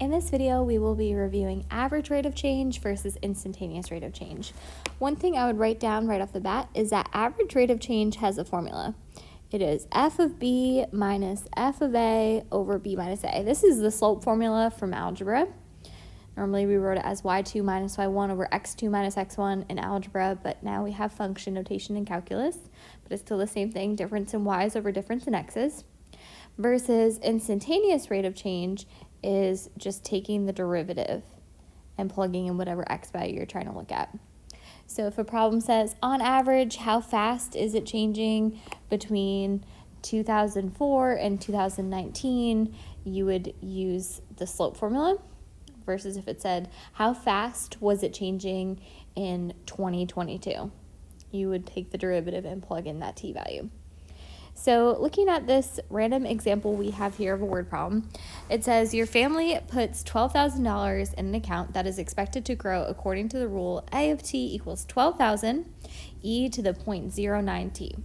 In this video, we will be reviewing average rate of change versus instantaneous rate of change. One thing I would write down right off the bat is that average rate of change has a formula. It is f of b minus f of a over b minus a. This is the slope formula from algebra. Normally we wrote it as y2 minus y1 over x2 minus x1 in algebra, but now we have function notation in calculus, but it's still the same thing, difference in y's over difference in x's. Versus instantaneous rate of change is just taking the derivative and plugging in whatever x value you're trying to look at. So if a problem says, on average, how fast is it changing between 2004 and 2019, you would use the slope formula. Versus if it said, how fast was it changing in 2022? You would take the derivative and plug in that t value. So looking at this random example we have here of a word problem, it says your family puts $12,000 in an account that is expected to grow according to the rule A of t equals 12,000 e to the 0.09t,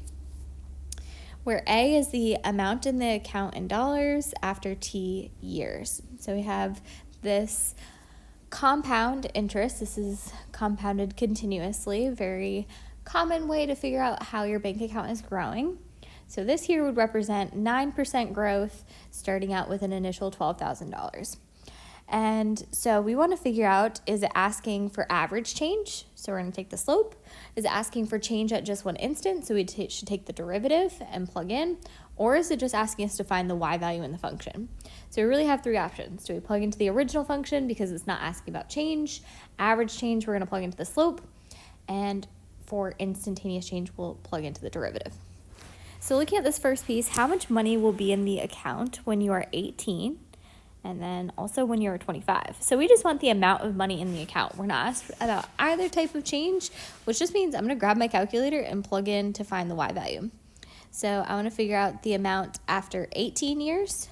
where A is the amount in the account in dollars after t years. So we have this compound interest. This is compounded continuously, very common way to figure out how your bank account is growing. So this here would represent 9% growth starting out with an initial $12,000. And so we want to figure out, is it asking for average change? So we're going to take the slope. Is it asking for change at just one instant? So we should take the derivative and plug in. Or is it just asking us to find the y value in the function? So we really have three options. Do we plug into the original function because it's not asking about change? Average change, we're going to plug into the slope. And for instantaneous change, we'll plug into the derivative. So looking at this first piece, how much money will be in the account when you are 18 and then also when you are 25? So we just want the amount of money in the account. We're not asked about either type of change, which just means I'm going to grab my calculator and plug in to find the y value. So I want to figure out the amount after 18 years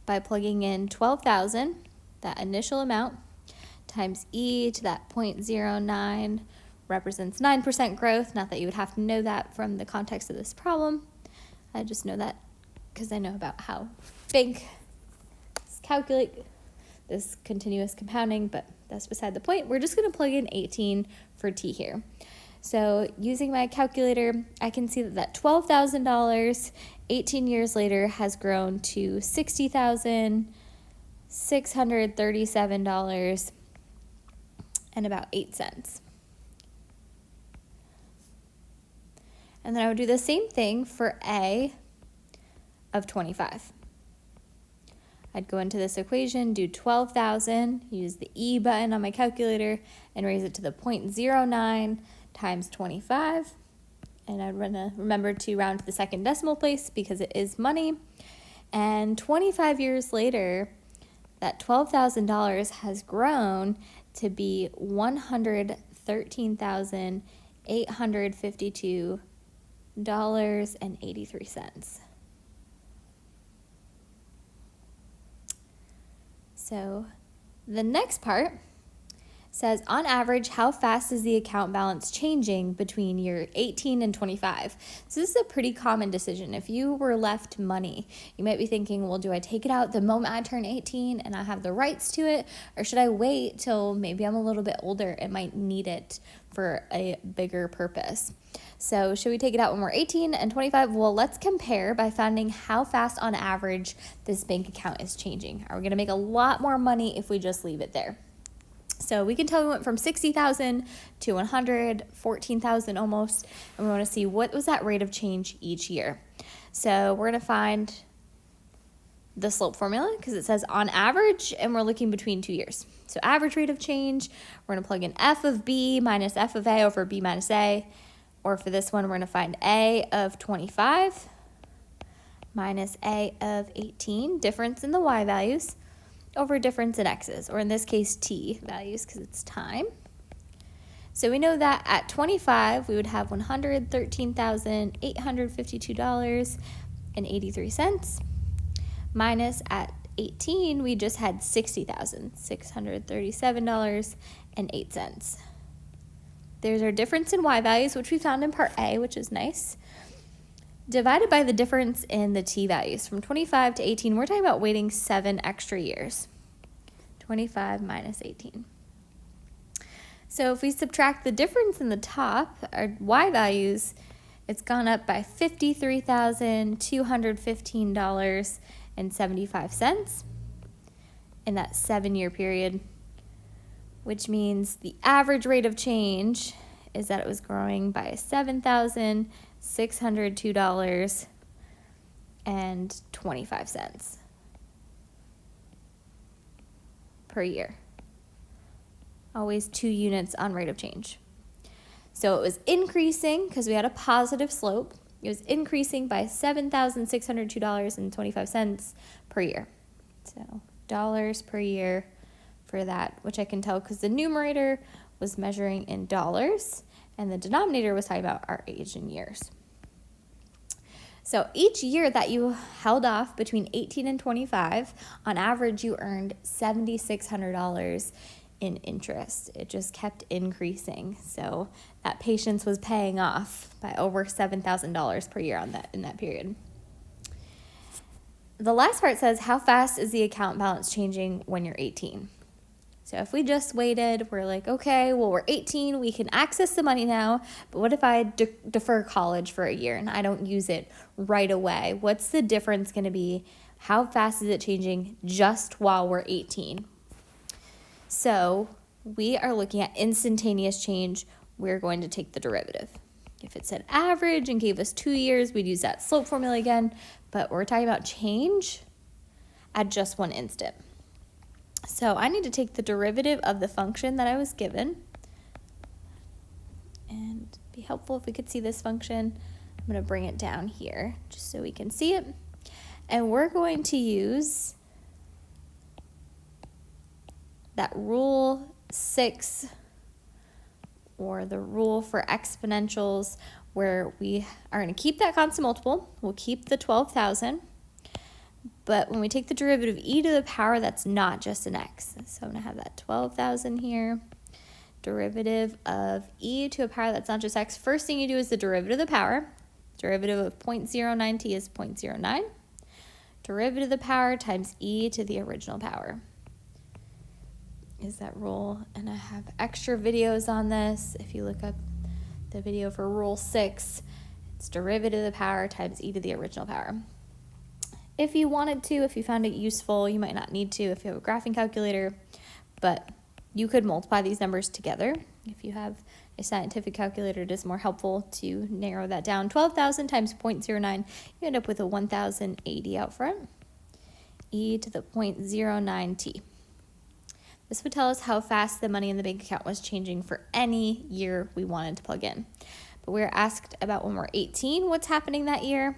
by plugging in 12,000, that initial amount, times e to that 0.09 represents 9% growth. Not that you would have to know that from the context of this problem. I just know that because I know about how banks calculate this continuous compounding, but that's beside the point. We're just going to plug in 18 for t here. So using my calculator, I can see that $12,000 18 years later has grown to $60,637 and about 8 cents. And then I would do the same thing for A of 25. I'd go into this equation, do 12,000, use the E button on my calculator, and raise it to the 0.09 times 25. And I'd remember to round to the second decimal place because it is money. And 25 years later, that $12,000 has grown to be $113,852.83. So the next part says, on average, how fast is the account balance changing between year 18 and 25? So this is a pretty common decision. If you were left money, you might be thinking, well, do I take it out the moment I turn 18 and I have the rights to it? Or should I wait till maybe I'm a little bit older and might need it for a bigger purpose? So should we take it out when we're 18 and 25? Well, let's compare by finding how fast on average this bank account is changing. Are we going to make a lot more money if we just leave it there? So we can tell we went from 60,000 to 114,000 almost, and we want to see what was that rate of change each year. So we're going to find the slope formula because it says on average, and we're looking between 2 years. So average rate of change, we're going to plug in f of b minus f of a over b minus a, or for this one, we're going to find a of 25 minus a of 18, difference in the y values, over difference in x's, or in this case t values because it's time. So we know that at 25 we would have $113,852.83 minus at 18 we just had $60,637.08. There's our difference in y values, which we found in part A, which is nice. divided by the difference in the t-values. From 25 to 18, we're talking about waiting 7 extra years. 25 minus 18. So if we subtract the difference in the top, our y values, it's gone up by $53,215.75 in that 7-year period, which means the average rate of change is that it was growing by $7,602.25 per year. Always 2 units on rate of change. So it was increasing because we had a positive slope. It was increasing by $7,602.25 per year. So dollars per year for that, which I can tell because the numerator was measuring in dollars and the denominator was talking about our age in years. So each year that you held off between 18 and 25, on average you earned $7,600 in interest. It just kept increasing. So that patience was paying off by over $7,000 per year in that period. The last part says, how fast is the account balance changing when you're 18? So if we just waited, we're like, okay, well, we're 18, we can access the money now, but what if I defer college for a year and I don't use it right away? What's the difference going to be? How fast is it changing just while we're 18? So we are looking at instantaneous change. We're going to take the derivative. If it said average and gave us 2 years, we'd use that slope formula again, but we're talking about change at just 1 instant. So I need to take the derivative of the function that I was given, and it'd be helpful if we could see this function. I'm going to bring it down here just so we can see it. And we're going to use that rule 6, or the rule for exponentials, where we are going to keep that constant multiple. We'll keep the 12,000. But when we take the derivative of e to the power, that's not just an x. So I'm going to have that 12,000 here. Derivative of e to a power that's not just x. First thing you do is the derivative of the power. Derivative of 0.09t is 0.09. Derivative of the power times e to the original power is that rule. And I have extra videos on this. If you look up the video for rule 6, it's derivative of the power times e to the original power. If you wanted to, if you found it useful, you might not need to if you have a graphing calculator, but you could multiply these numbers together. If you have a scientific calculator, it is more helpful to narrow that down. 12,000 times 0.09, you end up with a 1,080 out front, e to the 0.09t. This would tell us how fast the money in the bank account was changing for any year we wanted to plug in. But we were asked about when we're 18, what's happening that year?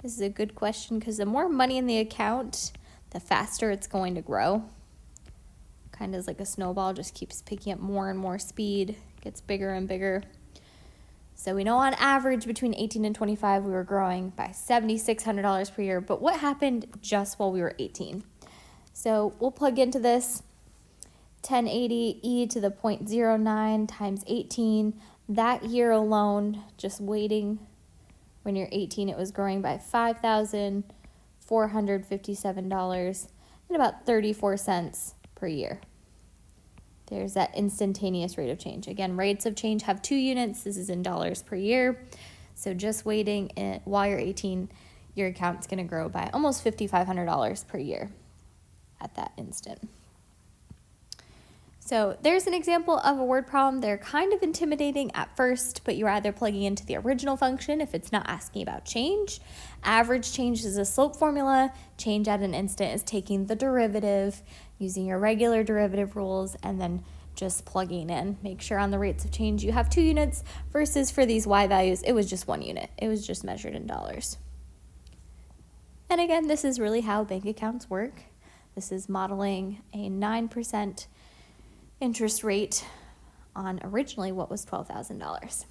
This is a good question because the more money in the account, the faster it's going to grow. Kind of like a snowball, just keeps picking up more and more speed, gets bigger and bigger. So we know on average between 18 and 25, we were growing by $7,600 per year. But what happened just while we were 18? So we'll plug into this 1080 e to the 0.09 times 18. That year alone, just waiting when you're 18, it was growing by $5,457 and about 34 cents per year. There's that instantaneous rate of change. Again, rates of change have 2 units. This is in dollars per year. So just waiting while you're 18, your account's going to grow by almost $5,500 per year at that instant. So there's an example of a word problem. They're kind of intimidating at first, but you're either plugging into the original function if it's not asking about change. Average change is a slope formula. Change at an instant is taking the derivative, using your regular derivative rules, and then just plugging in. Make sure on the rates of change you have 2 units versus for these y values, it was just 1 unit. It was just measured in dollars. And again, this is really how bank accounts work. This is modeling a 9% interest rate on originally what was $12,000.